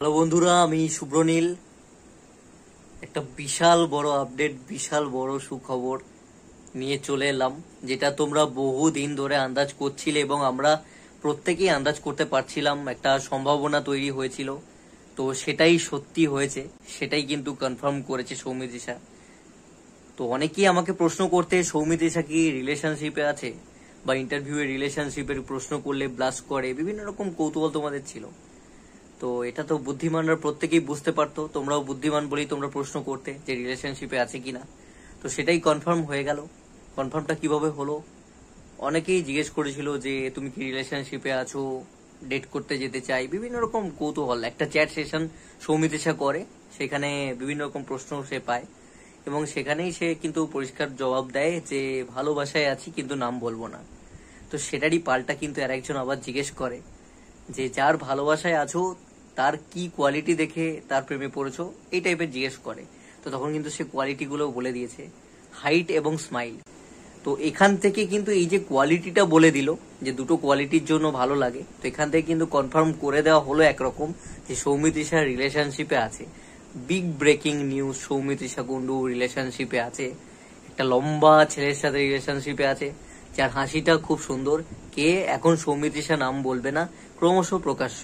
Hello বন্ধুরা, আমি শুভ্রনীল। একটা বিশাল বড় আপডেট, বিশাল বড় সুখবর নিয়ে চলে এলাম, যেটা তোমরা বহুদিন ধরে আন্দাজ করছিলে এবং আমরা প্রত্যেকেই আন্দাজ করতে পারছিলাম। একটা সম্ভাবনা তৈরি হয়েছিল, তো সেটাই সত্যি হয়েছে, সেটাই কিন্তু কনফার্ম করেছে সৌমিত্রিষা। তো অনেকেই আমাকে প্রশ্ন করতে, সৌমিত্রিষা কি রিলেশনশিপে আছে, বা ইন্টারভিউ এ রিলেশনশিপের প্রশ্ন করলে ব্লাস্ট করে, বিভিন্ন রকম কৌতূহল তোমাদের ছিল। তো এটা তো বুদ্ধিমানরা প্রত্যেকেই বুঝতে পারতো, তোমরাও বুদ্ধিমান বলেই তোমরা প্রশ্ন করতে যে রিলেশনশিপে আছে কিনা। তো সেটাই কনফার্ম হয়ে গেল। কনফার্মটা কিভাবে হলো, অনেকেই জিজ্ঞেস করেছিল যে তুমি কি রিলেশনশিপে আছো, ডেট করতে যেতে চাই, বিভিন্ন রকম কৌতূহল। একটা চ্যাট সেশন সৌমিত্রিষা করে, সেখানে বিভিন্ন রকম প্রশ্ন সে পায় এবং সেখানেই সে কিন্তু পরিষ্কার জবাব দেয় যে ভালোবাসায় আছি কিন্তু নাম বলবো না। তো সেটারই পাল্টা কিন্তু আর একজন আবার জিজ্ঞেস করে যে যার ভালোবাসায় আছো তার কি কোয়ালিটি দেখে তার প্রেমে পড়েছো, এই টাইপের জিজ্ঞেস করে। তো তখন কিন্তু সে কোয়ালিটি গুলো বলে দিয়েছে, হাইট এবং স্মাইল। তো এখান থেকে কিন্তু এই যে কোয়ালিটিটা বলে দিল, যে দুটো কোয়ালিটির জন্য ভালো লাগে, তো এখান থেকে কিন্তু কনফার্ম করে দেওয়া হলো একরকম যে সৌমিত্রিষা রিলেশনশিপে আছে। Big breaking news, Soumitrisha Kundu রিলেশনশিপে আছে, একটা লম্বা ছেলের সাথে রিলেশনশিপে আছে, যার হাসিটা খুব সুন্দর। কে এখন সৌমিত্রিষা নাম বলবে না, ক্রমশ প্রকাশ্য।